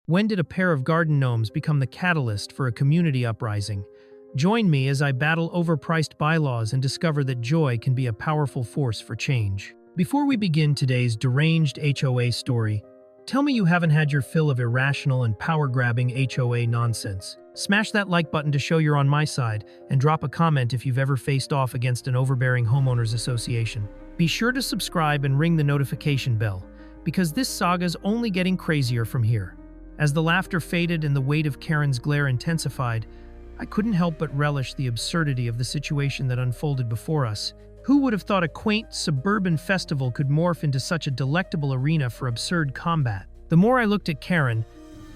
When did a pair of garden gnomes become the catalyst for a community uprising? Join me as I battle overpriced bylaws and discover that joy can be a powerful force for change. Before we begin today's deranged HOA story, tell me you haven't had your fill of irrational and power-grabbing HOA nonsense. Smash that like button to show you're on my side, and drop a comment if you've ever faced off against an overbearing homeowners association. Be sure to subscribe and ring the notification bell, because this saga's only getting crazier from here. As the laughter faded and the weight of Karen's glare intensified, I couldn't help but relish the absurdity of the situation that unfolded before us. Who would have thought a quaint, suburban festival could morph into such a delectable arena for absurd combat? The more I looked at Karen,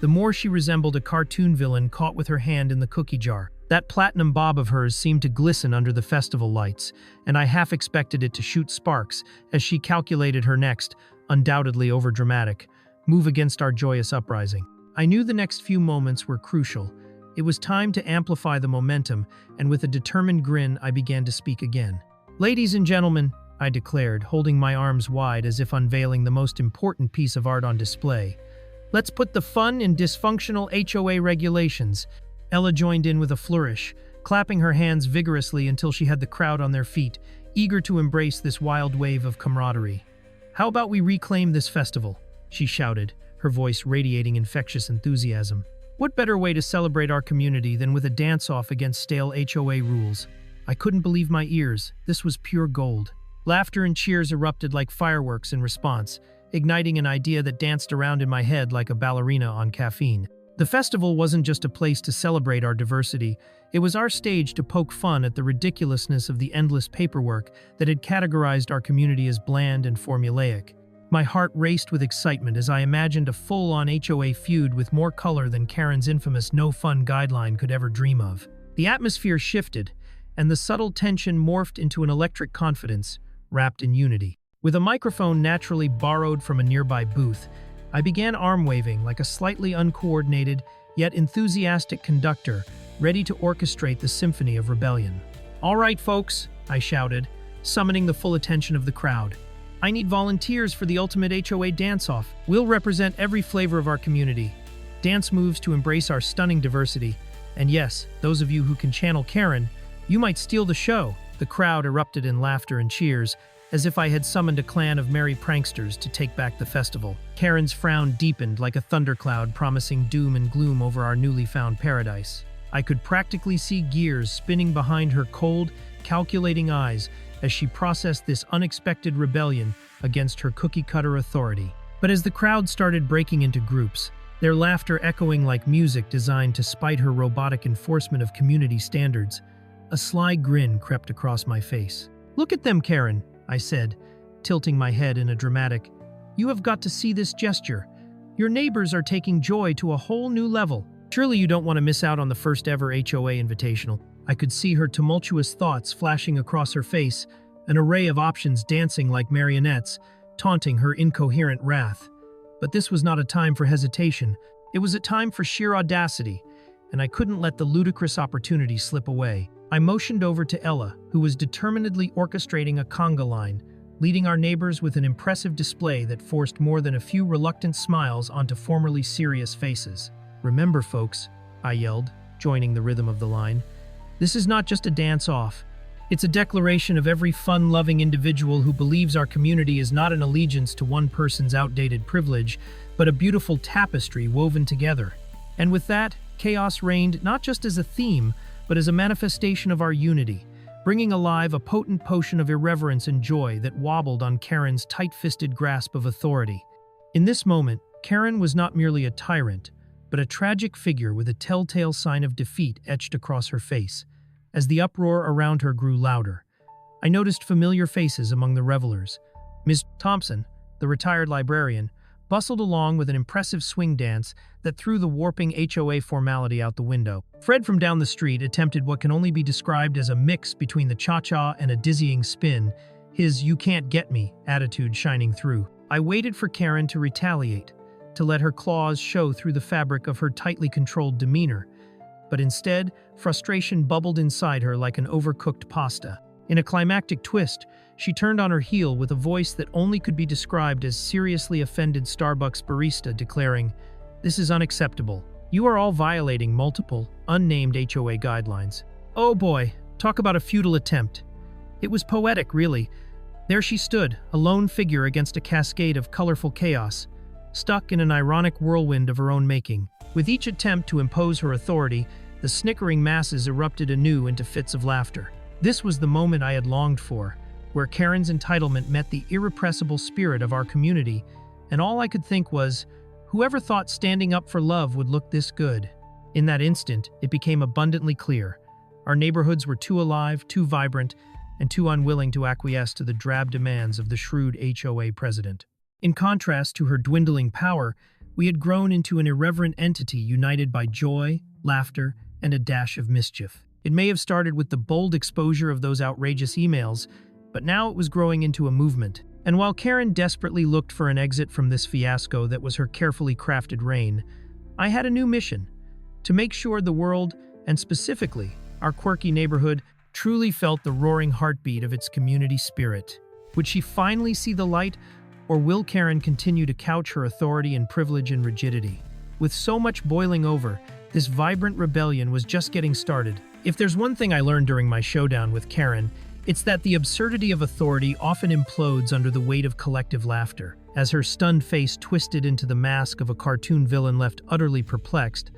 the more she resembled a cartoon villain caught with her hand in the cookie jar. That platinum bob of hers seemed to glisten under the festival lights, and I half expected it to shoot sparks as she calculated her next, undoubtedly overdramatic, move against our joyous uprising. I knew the next few moments were crucial. It was time to amplify the momentum, and with a determined grin, I began to speak again. "Ladies and gentlemen," I declared, holding my arms wide as if unveiling the most important piece of art on display, "let's put the fun in dysfunctional HOA regulations." Ella joined in with a flourish, clapping her hands vigorously until she had the crowd on their feet, eager to embrace this wild wave of camaraderie. "How about we reclaim this festival?" she shouted, her voice radiating infectious enthusiasm. "What better way to celebrate our community than with a dance-off against stale HOA rules?" I couldn't believe my ears. This was pure gold. Laughter and cheers erupted like fireworks in response, igniting an idea that danced around in my head like a ballerina on caffeine. The festival wasn't just a place to celebrate our diversity, it was our stage to poke fun at the ridiculousness of the endless paperwork that had categorized our community as bland and formulaic. My heart raced with excitement as I imagined a full-on HOA feud with more color than Karen's infamous no-fun guideline could ever dream of. The atmosphere shifted, and the subtle tension morphed into an electric confidence, wrapped in unity. With a microphone naturally borrowed from a nearby booth, I began arm-waving like a slightly uncoordinated, yet enthusiastic conductor, ready to orchestrate the symphony of rebellion. "All right, folks," I shouted, summoning the full attention of the crowd. "I need volunteers for the ultimate HOA dance-off. We'll represent every flavor of our community. Dance moves to embrace our stunning diversity. And yes, those of you who can channel Karen, you might steal the show." The crowd erupted in laughter and cheers, as if I had summoned a clan of merry pranksters to take back the festival. Karen's frown deepened like a thundercloud promising doom and gloom over our newly found paradise. I could practically see gears spinning behind her cold, calculating eyes as she processed this unexpected rebellion against her cookie-cutter authority. But as the crowd started breaking into groups, their laughter echoing like music designed to spite her robotic enforcement of community standards, a sly grin crept across my face. "Look at them, Karen," I said, tilting my head in a dramatic, "You have got to see this gesture. Your neighbors are taking joy to a whole new level. Surely you don't want to miss out on the first ever HOA invitational." I could see her tumultuous thoughts flashing across her face, an array of options dancing like marionettes, taunting her incoherent wrath. But this was not a time for hesitation. It was a time for sheer audacity, and I couldn't let the ludicrous opportunity slip away. I motioned over to Ella, who was determinedly orchestrating a conga line, leading our neighbors with an impressive display that forced more than a few reluctant smiles onto formerly serious faces. "Remember, folks," I yelled, joining the rhythm of the line, "this is not just a dance-off. It's a declaration of every fun-loving individual who believes our community is not an allegiance to one person's outdated privilege, but a beautiful tapestry woven together." And with that, chaos reigned not just as a theme, but as a manifestation of our unity, bringing alive a potent potion of irreverence and joy that wobbled on Karen's tight-fisted grasp of authority. In this moment, Karen was not merely a tyrant, but a tragic figure with a telltale sign of defeat etched across her face. As the uproar around her grew louder, I noticed familiar faces among the revelers. Ms. Thompson, the retired librarian, bustled along with an impressive swing dance that threw the warping HOA formality out the window. Fred from down the street attempted what can only be described as a mix between the cha-cha and a dizzying spin, his "you can't get me" attitude shining through. I waited for Karen to retaliate, to let her claws show through the fabric of her tightly controlled demeanor, but instead, frustration bubbled inside her like an overcooked pasta. In a climactic twist, she turned on her heel with a voice that only could be described as seriously offended Starbucks barista declaring, This is unacceptable. You are all violating multiple, unnamed HOA guidelines. Oh boy, talk about a futile attempt. It was poetic, really. There she stood, a lone figure against a cascade of colorful chaos, stuck in an ironic whirlwind of her own making. With each attempt to impose her authority, the snickering masses erupted anew into fits of laughter. This was the moment I had longed for, where Karen's entitlement met the irrepressible spirit of our community, and all I could think was, whoever thought standing up for love would look this good? In that instant, it became abundantly clear. Our neighborhoods were too alive, too vibrant, and too unwilling to acquiesce to the drab demands of the shrewd HOA president. In contrast to her dwindling power, we had grown into an irreverent entity united by joy, laughter, and a dash of mischief. It may have started with the bold exposure of those outrageous emails, but now it was growing into a movement. And while Karen desperately looked for an exit from this fiasco that was her carefully crafted reign, I had a new mission: to make sure the world, and specifically our quirky neighborhood, truly felt the roaring heartbeat of its community spirit. Would she finally see the light, or will Karen continue to couch her authority in privilege and rigidity? With so much boiling over, this vibrant rebellion was just getting started. If there's one thing I learned during my showdown with Karen, it's that the absurdity of authority often implodes under the weight of collective laughter. As her stunned face twisted into the mask of a cartoon villain left utterly perplexed,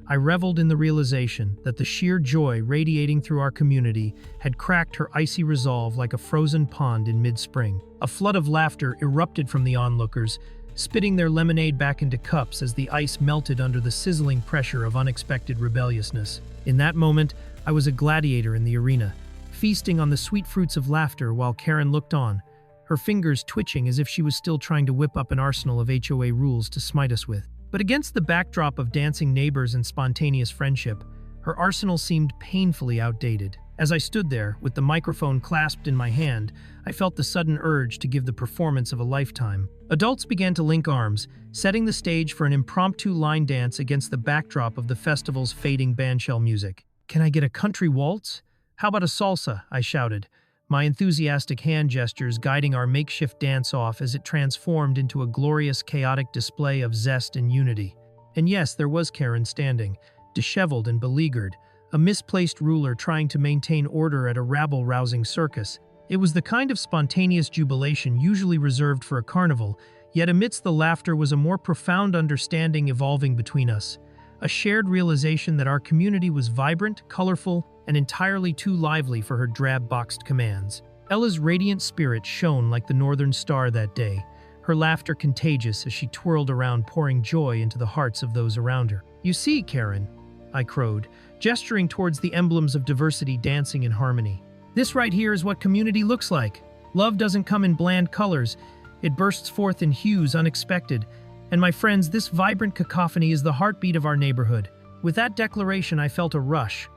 I reveled in the realization that the sheer joy radiating through our community had cracked her icy resolve like a frozen pond in mid-spring. A flood of laughter erupted from the onlookers, spitting their lemonade back into cups as the ice melted under the sizzling pressure of unexpected rebelliousness. In that moment, I was a gladiator in the arena, feasting on the sweet fruits of laughter while Karen looked on, her fingers twitching as if she was still trying to whip up an arsenal of HOA rules to smite us with. But against the backdrop of dancing neighbors and spontaneous friendship, her arsenal seemed painfully outdated. As I stood there, with the microphone clasped in my hand, I felt the sudden urge to give the performance of a lifetime. Adults began to link arms, setting the stage for an impromptu line dance against the backdrop of the festival's fading bandshell music. "Can I get a country waltz? How about a salsa?" I shouted, my enthusiastic hand gestures guiding our makeshift dance-off as it transformed into a glorious, chaotic display of zest and unity. And yes, there was Karen standing, disheveled and beleaguered, a misplaced ruler trying to maintain order at a rabble-rousing circus. It was the kind of spontaneous jubilation usually reserved for a carnival, yet amidst the laughter was a more profound understanding evolving between us, a shared realization that our community was vibrant, colorful, and entirely too lively for her drab-boxed commands. Ella's radiant spirit shone like the northern star that day, her laughter contagious as she twirled around, pouring joy into the hearts of those around her. "You see, Karen," I crowed, gesturing towards the emblems of diversity dancing in harmony. "This right here is what community looks like. Love doesn't come in bland colors. It bursts forth in hues unexpected. And my friends, this vibrant cacophony is the heartbeat of our neighborhood." With that declaration, I felt a rush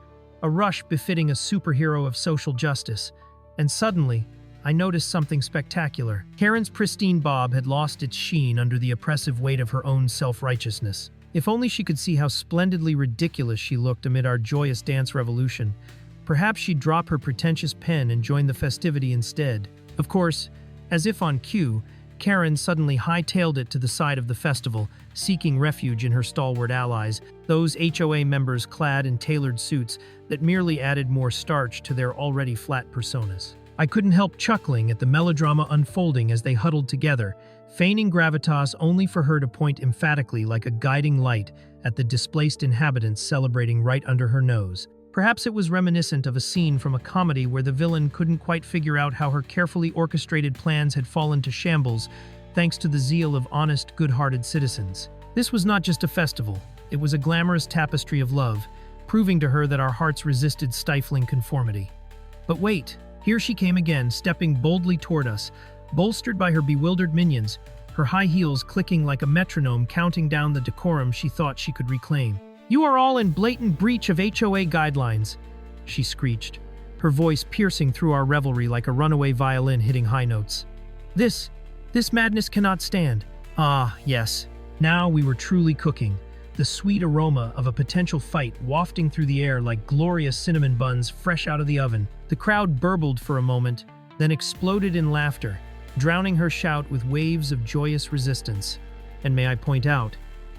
befitting a superhero of social justice. And suddenly, I noticed something spectacular. Karen's pristine bob had lost its sheen under the oppressive weight of her own self-righteousness. If only she could see how splendidly ridiculous she looked amid our joyous dance revolution. Perhaps she'd drop her pretentious pen and join the festivity instead. Of course, as if on cue, Karen suddenly hightailed it to the side of the festival, seeking refuge in her stalwart allies, those HOA members clad in tailored suits that merely added more starch to their already flat personas. I couldn't help chuckling at the melodrama unfolding as they huddled together, feigning gravitas only for her to point emphatically like a guiding light at the displaced inhabitants celebrating right under her nose. Perhaps it was reminiscent of a scene from a comedy where the villain couldn't quite figure out how her carefully orchestrated plans had fallen to shambles thanks to the zeal of honest, good-hearted citizens. This was not just a festival, it was a glamorous tapestry of love, proving to her that our hearts resisted stifling conformity. But wait, here she came again, stepping boldly toward us, bolstered by her bewildered minions, her high heels clicking like a metronome counting down the decorum she thought she could reclaim. "You are all in blatant breach of HOA guidelines," she screeched, her voice piercing through our revelry like a runaway violin hitting high notes. This madness cannot stand." Ah, yes. Now we were truly cooking, the sweet aroma of a potential fight wafting through the air like glorious cinnamon buns fresh out of the oven. The crowd burbled for a moment, then exploded in laughter, drowning her shout with waves of joyous resistance. And may I point out,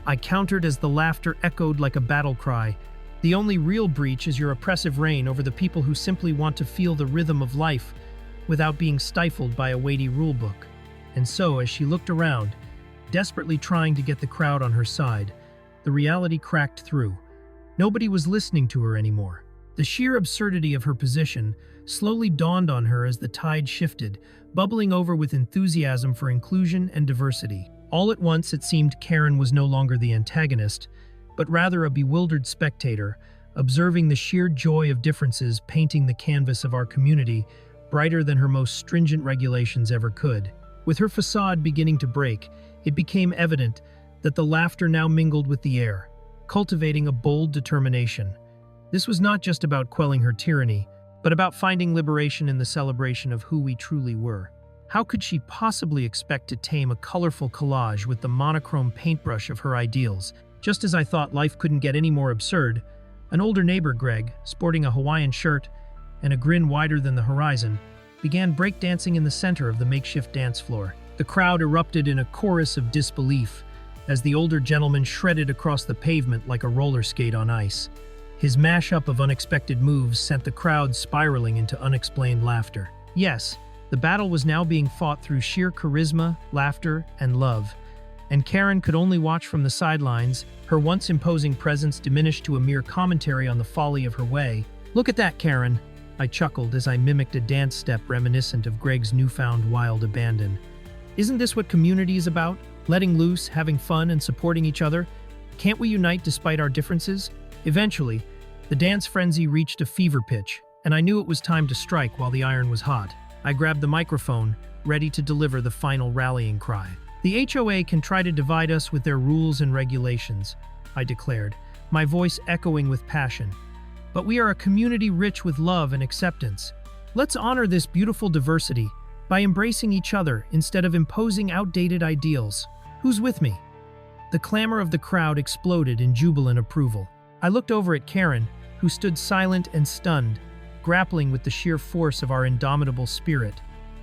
I countered as the laughter echoed like a battle cry. The only real breach is your oppressive reign over the people who simply want to feel the rhythm of life without being stifled by a weighty rulebook. And so, as she looked around, desperately trying to get the crowd on her side, the reality cracked through. Nobody was listening to her anymore. The sheer absurdity of her position slowly dawned on her as the tide shifted, bubbling over with enthusiasm for inclusion and diversity. All at once, it seemed Karen was no longer the antagonist, but rather a bewildered spectator, observing the sheer joy of differences painting the canvas of our community brighter than her most stringent regulations ever could. With her facade beginning to break, it became evident that the laughter now mingled with the air, cultivating a bold determination. This was not just about quelling her tyranny, but about finding liberation in the celebration of who we truly were. How could she possibly expect to tame a colorful collage with the monochrome paintbrush of her ideals? Just as I thought life couldn't get any more absurd, an older neighbor, Greg, sporting a Hawaiian shirt and a grin wider than the horizon, began breakdancing in the center of the makeshift dance floor. The crowd erupted in a chorus of disbelief as the older gentleman shredded across the pavement like a roller skate on ice. His mashup of unexpected moves sent the crowd spiraling into unexplained laughter. Yes, the battle was now being fought through sheer charisma, laughter, and love. And Karen could only watch from the sidelines, her once imposing presence diminished to a mere commentary on the folly of her way. "Look at that, Karen," I chuckled as I mimicked a dance step reminiscent of Greg's newfound wild abandon. "Isn't this what community is about? Letting loose, having fun, and supporting each other? Can't we unite despite our differences?" Eventually, the dance frenzy reached a fever pitch, and I knew it was time to strike while the iron was hot. I grabbed the microphone, ready to deliver the final rallying cry. "The HOA can try to divide us with their rules and regulations," I declared, my voice echoing with passion. "But we are a community rich with love and acceptance. Let's honor this beautiful diversity by embracing each other instead of imposing outdated ideals. Who's with me?" The clamor of the crowd exploded in jubilant approval. I looked over at Karen, who stood silent and stunned, grappling with the sheer force of our indomitable spirit.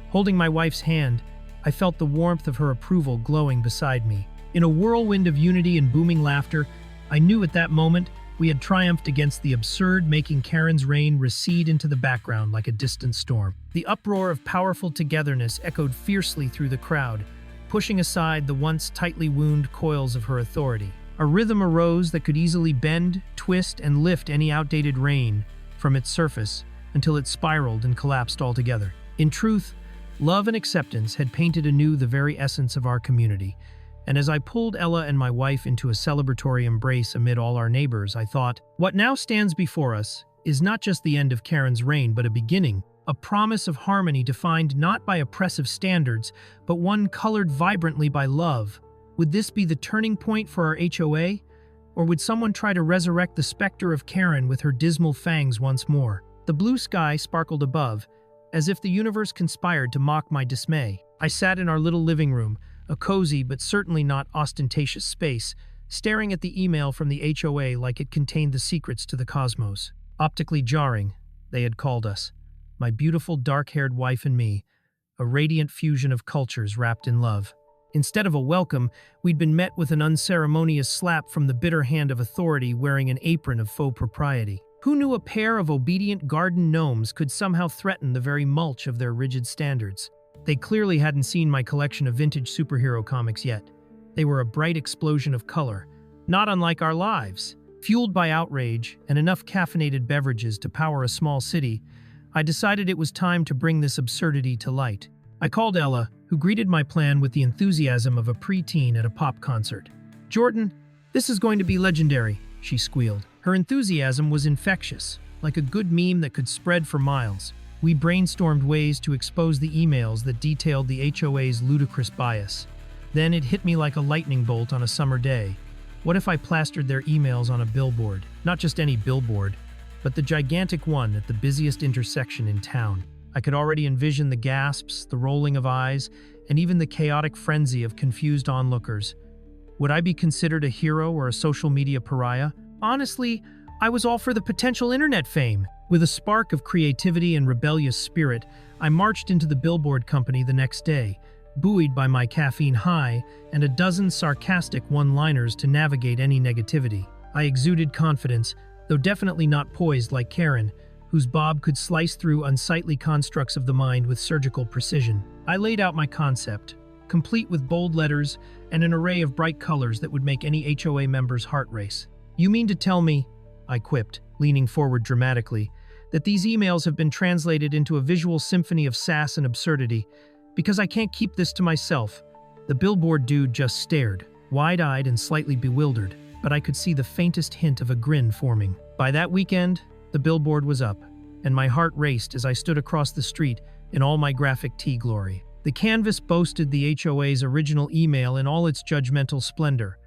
Holding my wife's hand, I felt the warmth of her approval glowing beside me. In a whirlwind of unity and booming laughter, I knew at that moment we had triumphed against the absurd, making Karen's reign recede into the background like a distant storm. The uproar of powerful togetherness echoed fiercely through the crowd, pushing aside the once tightly wound coils of her authority. A rhythm arose that could easily bend, twist, and lift any outdated reign from its surface until it spiraled and collapsed altogether. In truth, love and acceptance had painted anew the very essence of our community, and as I pulled Ella and my wife into a celebratory embrace amid all our neighbors, I thought, what now stands before us is not just the end of Karen's reign, but a beginning, a promise of harmony defined not by oppressive standards, but one colored vibrantly by love. Would this be the turning point for our HOA? Or would someone try to resurrect the specter of Karen with her dismal fangs once more? The blue sky sparkled above, as if the universe conspired to mock my dismay. I sat in our little living room, a cozy but certainly not ostentatious space, staring at the email from the HOA like it contained the secrets to the cosmos. Optically jarring, they had called us. My beautiful dark-haired wife and me, a radiant fusion of cultures wrapped in love. Instead of a welcome, we'd been met with an unceremonious slap from the bitter hand of authority wearing an apron of faux propriety. Who knew a pair of obedient garden gnomes could somehow threaten the very mulch of their rigid standards? They clearly hadn't seen my collection of vintage superhero comics yet. They were a bright explosion of color, not unlike our lives. Fueled by outrage and enough caffeinated beverages to power a small city, I decided it was time to bring this absurdity to light. I called Ella, who greeted my plan with the enthusiasm of a preteen at a pop concert. "Jordan, this is going to be legendary," she squealed. Her enthusiasm was infectious, like a good meme that could spread for miles. We brainstormed ways to expose the emails that detailed the HOA's ludicrous bias. Then it hit me like a lightning bolt on a summer day. What if I plastered their emails on a billboard? Not just any billboard, but the gigantic one at the busiest intersection in town. I could already envision the gasps, the rolling of eyes, and even the chaotic frenzy of confused onlookers. Would I be considered a hero or a social media pariah? Honestly, I was all for the potential internet fame. With a spark of creativity and rebellious spirit, I marched into the Billboard company the next day, buoyed by my caffeine high and a dozen sarcastic one-liners to navigate any negativity. I exuded confidence, though definitely not poised like Karen, whose bob could slice through unsightly constructs of the mind with surgical precision. I laid out my concept, complete with bold letters and an array of bright colors that would make any HOA member's heart race. "You mean to tell me," I quipped, leaning forward dramatically, "that these emails have been translated into a visual symphony of sass and absurdity, because I can't keep this to myself." The Billboard dude just stared, wide-eyed and slightly bewildered, but I could see the faintest hint of a grin forming. By that weekend, the Billboard was up, and my heart raced as I stood across the street in all my graphic tee glory. The canvas boasted the HOA's original email in all its judgmental splendor.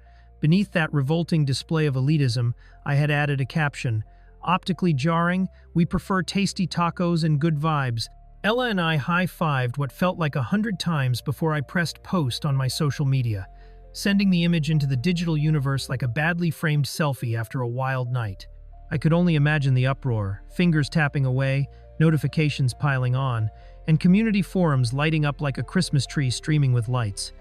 Beneath that revolting display of elitism, I had added a caption, "Optically jarring, we prefer tasty tacos and good vibes." Ella and I high-fived what felt like 100 times before I pressed post on my social media, sending the image into the digital universe like a badly framed selfie after a wild night. I could only imagine the uproar, fingers tapping away, notifications piling on, and community forums lighting up like a Christmas tree streaming with lights.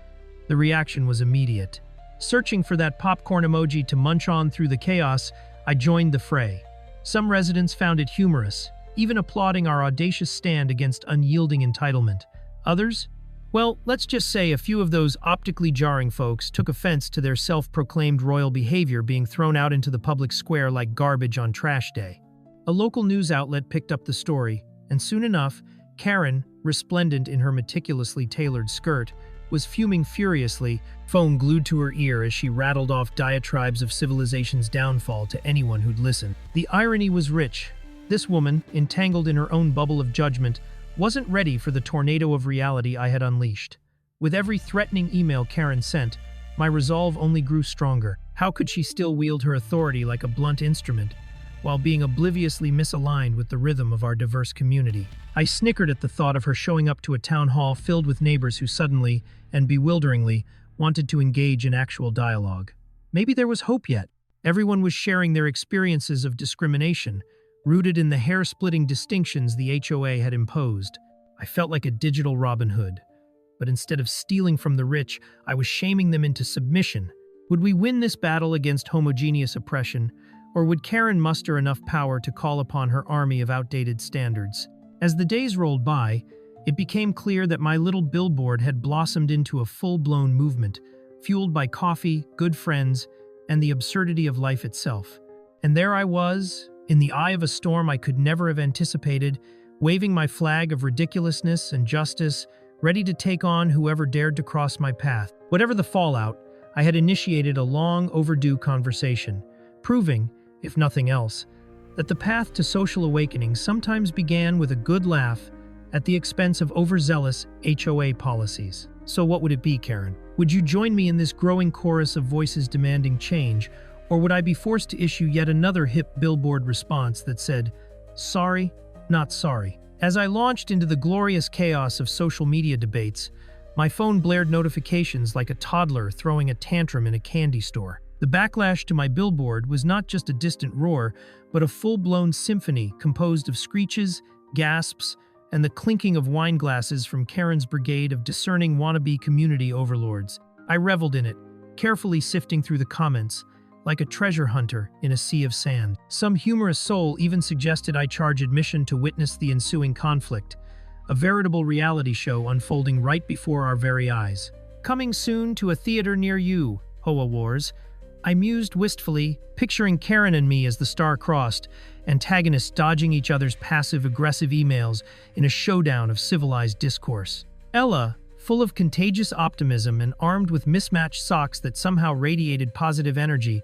The reaction was immediate. Searching for that popcorn emoji to munch on through the chaos, I joined the fray. Some residents found it humorous, even applauding our audacious stand against unyielding entitlement. Others? Well, let's just say a few of those optically jarring folks took offense to their self-proclaimed royal behavior being thrown out into the public square like garbage on trash day. A local news outlet picked up the story, and soon enough, Karen, resplendent in her meticulously tailored skirt, was fuming furiously, phone glued to her ear as she rattled off diatribes of civilization's downfall to anyone who'd listen. The irony was rich. This woman, entangled in her own bubble of judgment, wasn't ready for the tornado of reality I had unleashed. With every threatening email Karen sent, my resolve only grew stronger. How could she still wield her authority like a blunt instrument, while being obliviously misaligned with the rhythm of our diverse community? I snickered at the thought of her showing up to a town hall filled with neighbors who suddenly, and bewilderingly, wanted to engage in actual dialogue. Maybe there was hope yet. Everyone was sharing their experiences of discrimination, rooted in the hair-splitting distinctions the HOA had imposed. I felt like a digital Robin Hood. But instead of stealing from the rich, I was shaming them into submission. Would we win this battle against homogeneous oppression, or would Karen muster enough power to call upon her army of outdated standards? As the days rolled by, it became clear that my little billboard had blossomed into a full-blown movement, fueled by coffee, good friends, and the absurdity of life itself. And there I was, in the eye of a storm I could never have anticipated, waving my flag of ridiculousness and justice, ready to take on whoever dared to cross my path. Whatever the fallout, I had initiated a long overdue conversation, proving, if nothing else, that the path to social awakening sometimes began with a good laugh at the expense of overzealous HOA policies. So what would it be, Karen? Would you join me in this growing chorus of voices demanding change, or would I be forced to issue yet another hip billboard response that said, "Sorry, not sorry"? As I launched into the glorious chaos of social media debates, my phone blared notifications like a toddler throwing a tantrum in a candy store. The backlash to my billboard was not just a distant roar, but a full-blown symphony composed of screeches, gasps, and the clinking of wine glasses from Karen's brigade of discerning wannabe community overlords. I reveled in it, carefully sifting through the comments, like a treasure hunter in a sea of sand. Some humorous soul even suggested I charge admission to witness the ensuing conflict, a veritable reality show unfolding right before our very eyes. Coming soon to a theater near you, HOA Wars, I mused wistfully, picturing Karen and me as the star-crossed, antagonists dodging each other's passive-aggressive emails in a showdown of civilized discourse. Ella, full of contagious optimism and armed with mismatched socks that somehow radiated positive energy,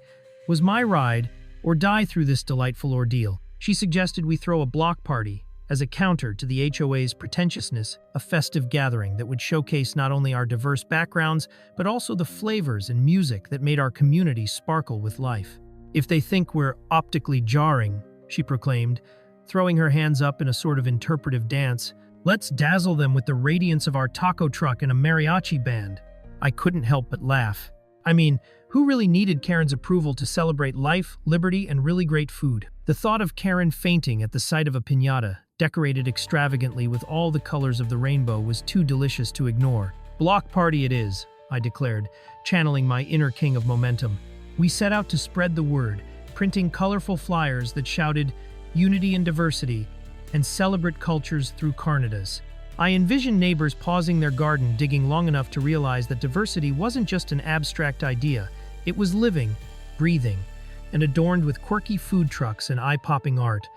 was my ride or die through this delightful ordeal. She suggested we throw a block party as a counter to the HOA's pretentiousness, a festive gathering that would showcase not only our diverse backgrounds, but also the flavors and music that made our community sparkle with life. "If they think we're optically jarring," she proclaimed, throwing her hands up in a sort of interpretive dance, "let's dazzle them with the radiance of our taco truck and a mariachi band." I couldn't help but laugh. I mean, who really needed Karen's approval to celebrate life, liberty, and really great food? The thought of Karen fainting at the sight of a piñata, decorated extravagantly with all the colors of the rainbow, was too delicious to ignore. Block party it is, I declared, channeling my inner king of momentum. We set out to spread the word, printing colorful flyers that shouted unity and diversity and celebrate cultures through carnitas. I envisioned neighbors pausing their garden digging long enough to realize that diversity wasn't just an abstract idea, it was living, breathing, and adorned with quirky food trucks and eye-popping art,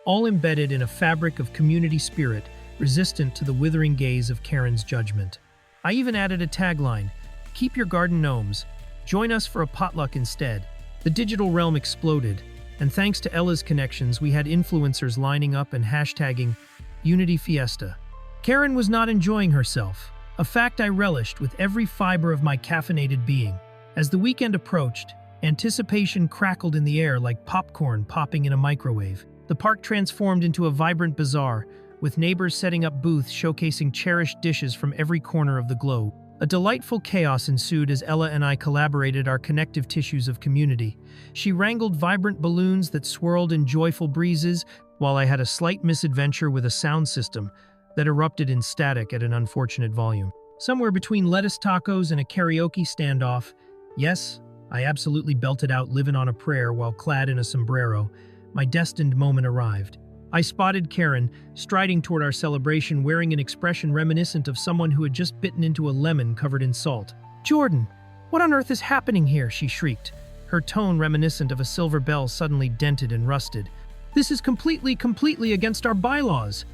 all embedded in a fabric of community spirit resistant to the withering gaze of Karen's judgment. I even added a tagline, "Keep your garden gnomes. Join us for a potluck instead." The digital realm exploded, and thanks to Ella's connections, we had influencers lining up and hashtagging Unity Fiesta. Karen was not enjoying herself, a fact I relished with every fiber of my caffeinated being. As the weekend approached, anticipation crackled in the air like popcorn popping in a microwave. The park transformed into a vibrant bazaar, with neighbors setting up booths showcasing cherished dishes from every corner of the globe. A delightful chaos ensued as Ella and I collaborated our connective tissues of community. She wrangled vibrant balloons that swirled in joyful breezes, while I had a slight misadventure with a sound system that erupted in static at an unfortunate volume. Somewhere between lettuce tacos and a karaoke standoff, yes, I absolutely belted out "Livin' on a Prayer" while clad in a sombrero, my destined moment arrived. I spotted Karen, striding toward our celebration wearing an expression reminiscent of someone who had just bitten into a lemon covered in salt. "Jordan, what on earth is happening here?" she shrieked, her tone reminiscent of a silver bell suddenly dented and rusted. "This is completely against our bylaws."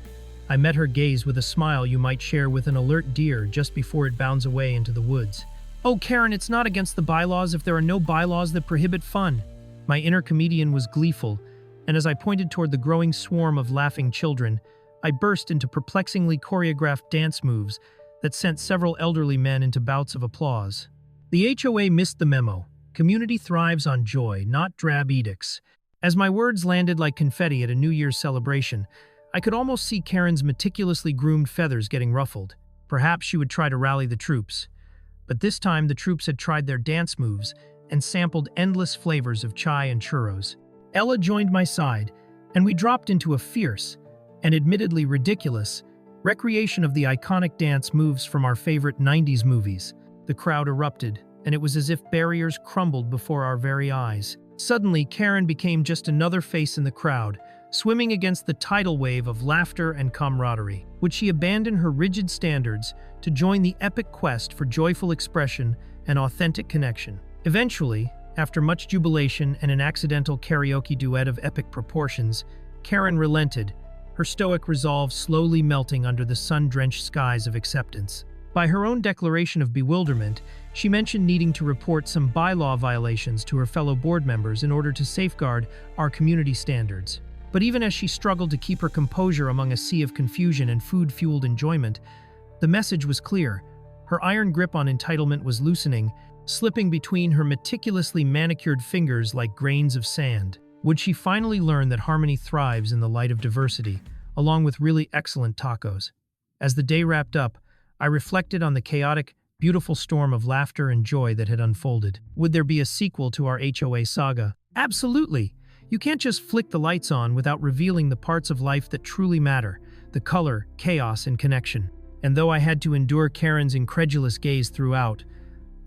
I met her gaze with a smile you might share with an alert deer just before it bounds away into the woods. "Oh, Karen, it's not against the bylaws if there are no bylaws that prohibit fun." My inner comedian was gleeful, and as I pointed toward the growing swarm of laughing children, I burst into perplexingly choreographed dance moves that sent several elderly men into bouts of applause. The HOA missed the memo. Community thrives on joy, not drab edicts. As my words landed like confetti at a New Year's celebration, I could almost see Karen's meticulously groomed feathers getting ruffled. Perhaps she would try to rally the troops. But this time the troops had tried their dance moves and sampled endless flavors of chai and churros. Ella joined my side, and we dropped into a fierce, and admittedly ridiculous, recreation of the iconic dance moves from our favorite 90s movies. The crowd erupted, and it was as if barriers crumbled before our very eyes. Suddenly, Karen became just another face in the crowd, swimming against the tidal wave of laughter and camaraderie. Would she abandon her rigid standards to join the epic quest for joyful expression and authentic connection? Eventually, after much jubilation and an accidental karaoke duet of epic proportions, Karen relented, her stoic resolve slowly melting under the sun-drenched skies of acceptance. By her own declaration of bewilderment, she mentioned needing to report some bylaw violations to her fellow board members in order to safeguard our community standards. But even as she struggled to keep her composure among a sea of confusion and food-fueled enjoyment, the message was clear. Her iron grip on entitlement was loosening, slipping between her meticulously manicured fingers like grains of sand. Would she finally learn that harmony thrives in the light of diversity, along with really excellent tacos? As the day wrapped up, I reflected on the chaotic, beautiful storm of laughter and joy that had unfolded. Would there be a sequel to our HOA saga? Absolutely! You can't just flick the lights on without revealing the parts of life that truly matter, the color, chaos, and connection. And though I had to endure Karen's incredulous gaze throughout,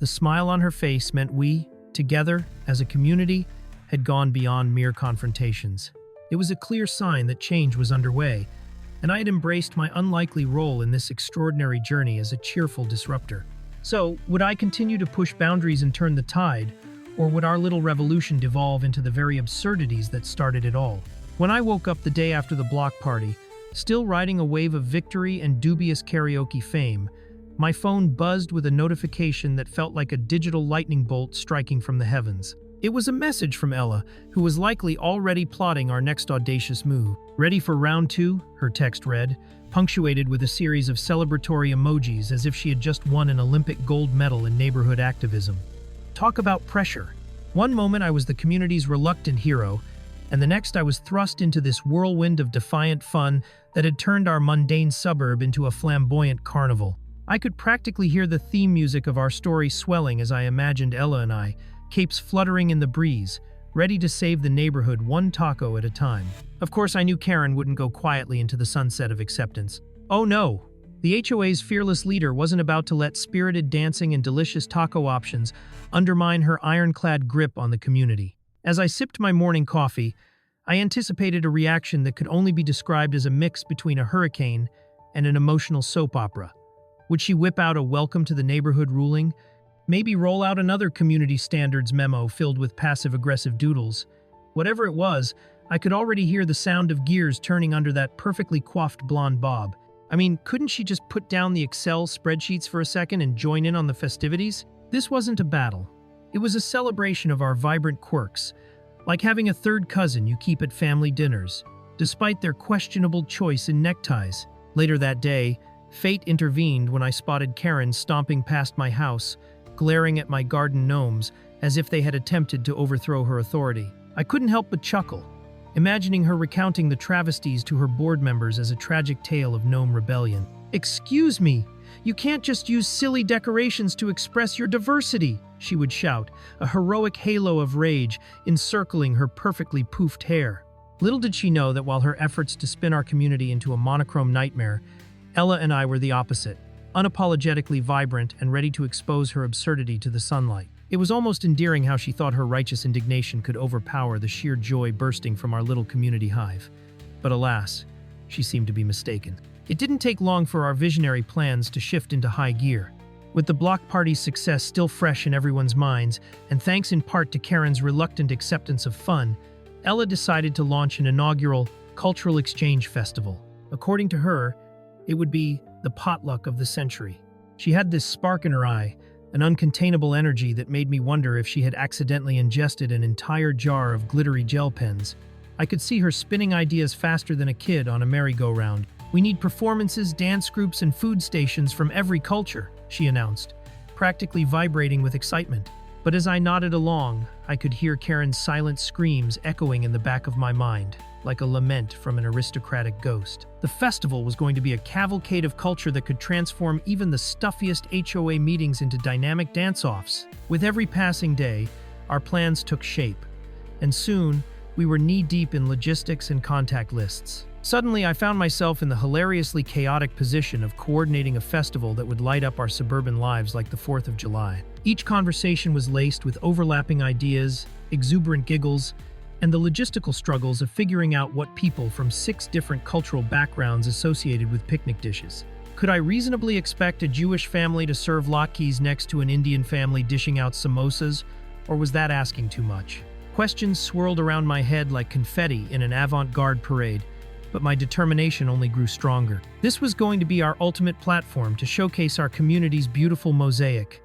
the smile on her face meant we, together, as a community, had gone beyond mere confrontations. It was a clear sign that change was underway, and I had embraced my unlikely role in this extraordinary journey as a cheerful disruptor. So, would I continue to push boundaries and turn the tide, or would our little revolution devolve into the very absurdities that started it all? When I woke up the day after the block party, still riding a wave of victory and dubious karaoke fame, my phone buzzed with a notification that felt like a digital lightning bolt striking from the heavens. It was a message from Ella, who was likely already plotting our next audacious move. "Ready for round 2, her text read, punctuated with a series of celebratory emojis as if she had just won an Olympic gold medal in neighborhood activism. Talk about pressure. One moment I was the community's reluctant hero, and the next I was thrust into this whirlwind of defiant fun that had turned our mundane suburb into a flamboyant carnival. I could practically hear the theme music of our story swelling as I imagined Ella and I, capes fluttering in the breeze, ready to save the neighborhood one taco at a time. Of course, I knew Karen wouldn't go quietly into the sunset of acceptance. "Oh no, The HOA's fearless leader wasn't about to let spirited dancing and delicious taco options undermine her ironclad grip on the community. As I sipped my morning coffee, I anticipated a reaction that could only be described as a mix between a hurricane and an emotional soap opera. Would she whip out a welcome to the neighborhood ruling? Maybe roll out another community standards memo filled with passive-aggressive doodles? Whatever it was, I could already hear the sound of gears turning under that perfectly coiffed blonde bob. I mean, couldn't she just put down the Excel spreadsheets for a second and join in on the festivities? This wasn't a battle. It was a celebration of our vibrant quirks, like having a third cousin you keep at family dinners, despite their questionable choice in neckties. Later that day, fate intervened when I spotted Karen stomping past my house, glaring at my garden gnomes as if they had attempted to overthrow her authority. I couldn't help but chuckle, imagining her recounting the travesties to her board members as a tragic tale of gnome rebellion. "Excuse me, you can't just use silly decorations to express your diversity," she would shout, a heroic halo of rage encircling her perfectly poofed hair. Little did she know that while her efforts to spin our community into a monochrome nightmare, Ella and I were the opposite, unapologetically vibrant and ready to expose her absurdity to the sunlight. It was almost endearing how she thought her righteous indignation could overpower the sheer joy bursting from our little community hive. But alas, she seemed to be mistaken. It didn't take long for our visionary plans to shift into high gear. With the block party's success still fresh in everyone's minds, and thanks in part to Karen's reluctant acceptance of fun, Ella decided to launch an inaugural cultural exchange festival. According to her, it would be the potluck of the century. She had this spark in her eye, an uncontainable energy that made me wonder if she had accidentally ingested an entire jar of glittery gel pens. I could see her spinning ideas faster than a kid on a merry-go-round. "We need performances, dance groups, and food stations from every culture," she announced, practically vibrating with excitement. But as I nodded along, I could hear Karen's silent screams echoing in the back of my mind, like a lament from an aristocratic ghost. The festival was going to be a cavalcade of culture that could transform even the stuffiest HOA meetings into dynamic dance-offs. With every passing day, our plans took shape, and soon, we were knee-deep in logistics and contact lists. Suddenly, I found myself in the hilariously chaotic position of coordinating a festival that would light up our suburban lives like the 4th of July. Each conversation was laced with overlapping ideas, exuberant giggles, and the logistical struggles of figuring out what people from 6 different cultural backgrounds associated with picnic dishes. Could I reasonably expect a Jewish family to serve latkes next to an Indian family dishing out samosas, or was that asking too much? Questions swirled around my head like confetti in an avant-garde parade, but my determination only grew stronger. This was going to be our ultimate platform to showcase our community's beautiful mosaic.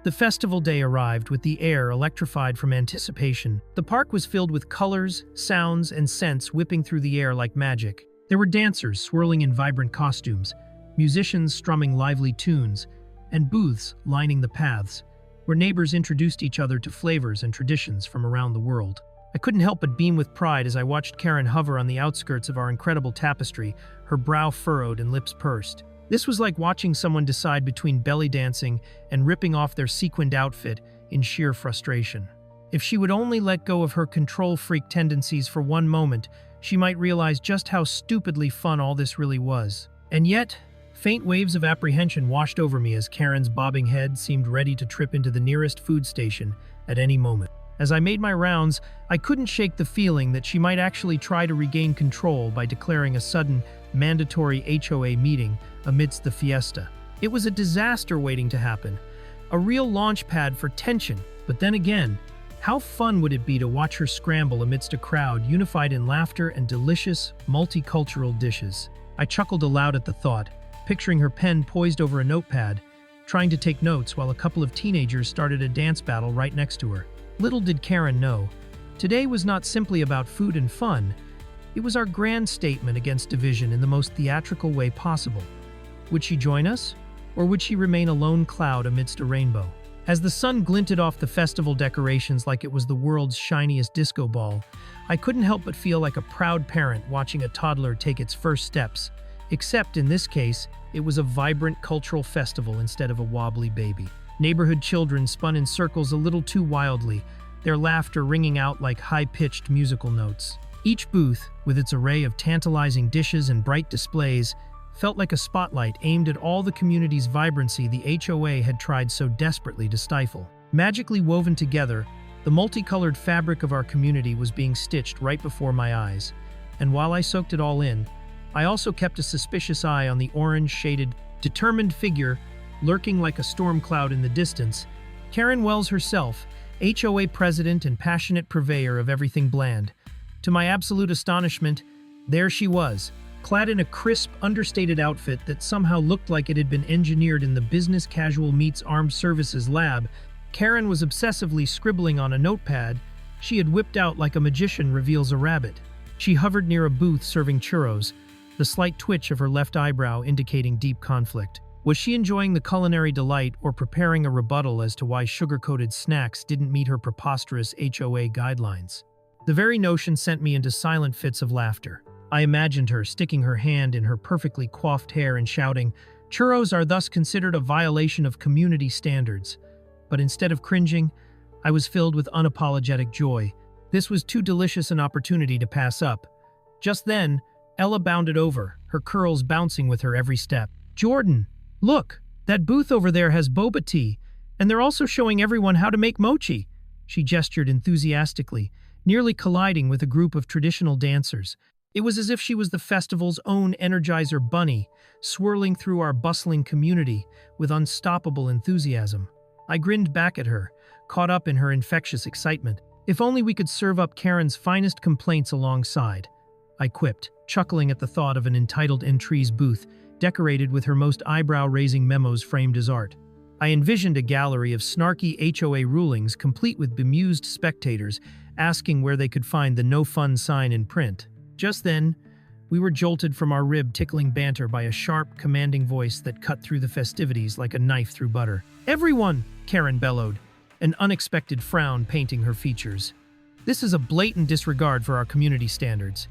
The festival day arrived with the air electrified from anticipation. The park was filled with colors, sounds, and scents whipping through the air like magic. There were dancers swirling in vibrant costumes, musicians strumming lively tunes, and booths lining the paths, where neighbors introduced each other to flavors and traditions from around the world. I couldn't help but beam with pride as I watched Karen hover on the outskirts of our incredible tapestry, her brow furrowed and lips pursed. This was like watching someone decide between belly dancing and ripping off their sequined outfit in sheer frustration. If she would only let go of her control freak tendencies for one moment, she might realize just how stupidly fun all this really was. And yet, faint waves of apprehension washed over me as Karen's bobbing head seemed ready to trip into the nearest food station at any moment. As I made my rounds, I couldn't shake the feeling that she might actually try to regain control by declaring a sudden, mandatory HOA meeting amidst the fiesta. It was a disaster waiting to happen, a real launch pad for tension. But then again, how fun would it be to watch her scramble amidst a crowd unified in laughter and delicious, multicultural dishes? I chuckled aloud at the thought, picturing her pen poised over a notepad, trying to take notes while a couple of teenagers started a dance battle right next to her. Little did Karen know, today was not simply about food and fun. It was our grand statement against division in the most theatrical way possible. Would she join us, or would she remain a lone cloud amidst a rainbow? As the sun glinted off the festival decorations like it was the world's shiniest disco ball, I couldn't help but feel like a proud parent watching a toddler take its first steps. Except in this case, it was a vibrant cultural festival instead of a wobbly baby. Neighborhood children spun in circles a little too wildly, their laughter ringing out like high-pitched musical notes. Each booth, with its array of tantalizing dishes and bright displays, felt like a spotlight aimed at all the community's vibrancy the HOA had tried so desperately to stifle. Magically woven together, the multicolored fabric of our community was being stitched right before my eyes, and while I soaked it all in, I also kept a suspicious eye on the orange-shaded, determined figure lurking like a storm cloud in the distance. Karen Wells herself, HOA president and passionate purveyor of everything bland. To my absolute astonishment, there she was, clad in a crisp, understated outfit that somehow looked like it had been engineered in the business casual meets armed services lab. Karen was obsessively scribbling on a notepad she had whipped out like a magician reveals a rabbit. She hovered near a booth serving churros, the slight twitch of her left eyebrow indicating deep conflict. Was she enjoying the culinary delight or preparing a rebuttal as to why sugar-coated snacks didn't meet her preposterous HOA guidelines? The very notion sent me into silent fits of laughter. I imagined her sticking her hand in her perfectly coiffed hair and shouting, "Churros are thus considered a violation of community standards." But instead of cringing, I was filled with unapologetic joy. This was too delicious an opportunity to pass up. Just then, Ella bounded over, her curls bouncing with her every step. "Jordan, look, that booth over there has boba tea, and they're also showing everyone how to make mochi." She gestured enthusiastically, nearly colliding with a group of traditional dancers. It was as if she was the festival's own Energizer bunny, swirling through our bustling community with unstoppable enthusiasm. I grinned back at her, caught up in her infectious excitement. If only we could serve up Karen's finest complaints alongside, I quipped, chuckling at the thought of an entitled entries booth decorated with her most eyebrow-raising memos framed as art. I envisioned a gallery of snarky HOA rulings complete with bemused spectators asking where they could find the no fun sign in print. Just then, we were jolted from our rib-tickling banter by a sharp, commanding voice that cut through the festivities like a knife through butter. "Everyone!" Karen bellowed, an unexpected frown painting her features. "This is a blatant disregard for our community standards.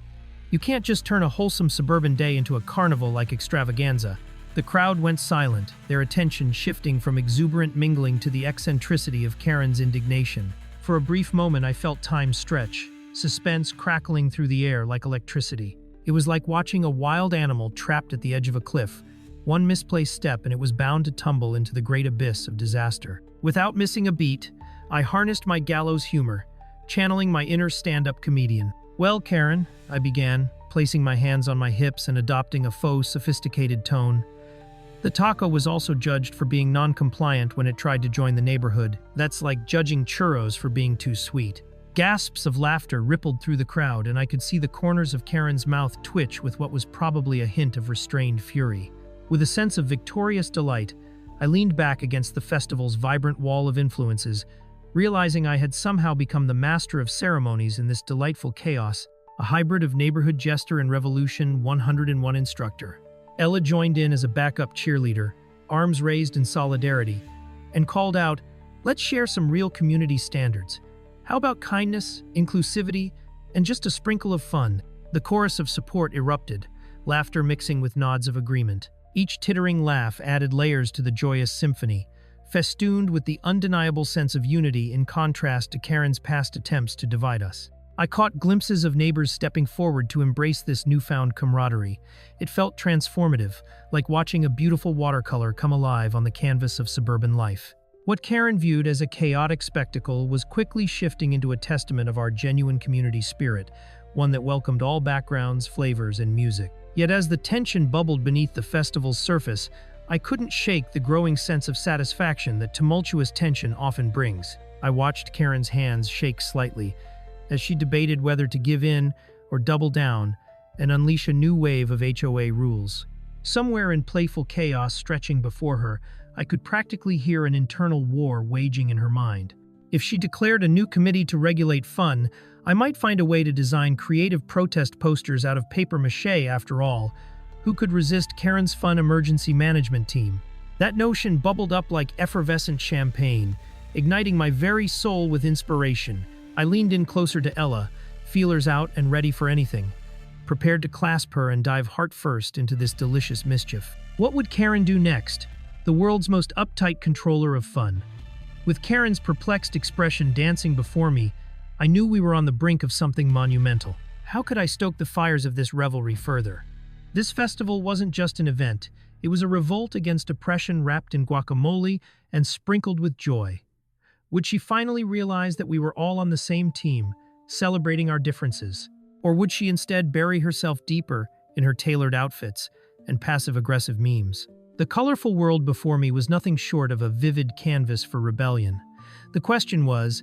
You can't just turn a wholesome suburban day into a carnival-like extravaganza." The crowd went silent, their attention shifting from exuberant mingling to the eccentricity of Karen's indignation. For a brief moment I felt time stretch, suspense crackling through the air like electricity. It was like watching a wild animal trapped at the edge of a cliff. One misplaced step and it was bound to tumble into the great abyss of disaster. Without missing a beat, I harnessed my gallows humor, channeling my inner stand-up comedian. "Well, Karen," I began, placing my hands on my hips and adopting a faux sophisticated tone. The taco was also judged for being non-compliant when it tried to join the neighborhood. That's like judging churros for being too sweet. Gasps of laughter rippled through the crowd, and I could see the corners of Karen's mouth twitch with what was probably a hint of restrained fury. With a sense of victorious delight, I leaned back against the festival's vibrant wall of influences, realizing I had somehow become the master of ceremonies in this delightful chaos, a hybrid of neighborhood jester and Revolution 101 instructor. Ella joined in as a backup cheerleader, arms raised in solidarity, and called out, "Let's share some real community standards. How about kindness, inclusivity, and just a sprinkle of fun?" The chorus of support erupted, laughter mixing with nods of agreement. Each tittering laugh added layers to the joyous symphony, festooned with the undeniable sense of unity in contrast to Karen's past attempts to divide us. I caught glimpses of neighbors stepping forward to embrace this newfound camaraderie. It felt transformative, like watching a beautiful watercolor come alive on the canvas of suburban life. What Karen viewed as a chaotic spectacle was quickly shifting into a testament of our genuine community spirit, one that welcomed all backgrounds, flavors, and music. Yet as the tension bubbled beneath the festival's surface, I couldn't shake the growing sense of satisfaction that tumultuous tension often brings. I watched Karen's hands shake slightly, as she debated whether to give in or double down and unleash a new wave of HOA rules. Somewhere in playful chaos stretching before her, I could practically hear an internal war waging in her mind. If she declared a new committee to regulate fun, I might find a way to design creative protest posters out of paper mache after all. Who could resist Karen's fun emergency management team? That notion bubbled up like effervescent champagne, igniting my very soul with inspiration. I leaned in closer to Ella, feelers out and ready for anything, prepared to clasp her and dive heart first into this delicious mischief. What would Karen do next? The world's most uptight controller of fun. With Karen's perplexed expression dancing before me, I knew we were on the brink of something monumental. How could I stoke the fires of this revelry further? This festival wasn't just an event, it was a revolt against oppression wrapped in guacamole and sprinkled with joy. Would she finally realize that we were all on the same team, celebrating our differences? Or would she instead bury herself deeper in her tailored outfits and passive-aggressive memes? The colorful world before me was nothing short of a vivid canvas for rebellion. The question was,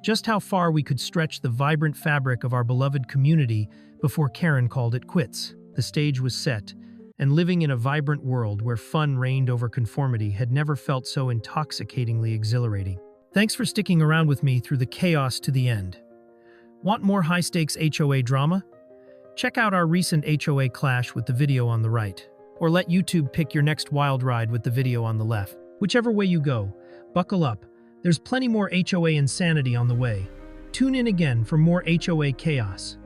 just how far we could stretch the vibrant fabric of our beloved community before Karen called it quits. The stage was set, and living in a vibrant world where fun reigned over conformity had never felt so intoxicatingly exhilarating. Thanks for sticking around with me through the chaos to the end. Want more high-stakes HOA drama? Check out our recent HOA clash with the video on the right, or let YouTube pick your next wild ride with the video on the left. Whichever way you go, buckle up. There's plenty more HOA insanity on the way. Tune in again for more HOA chaos.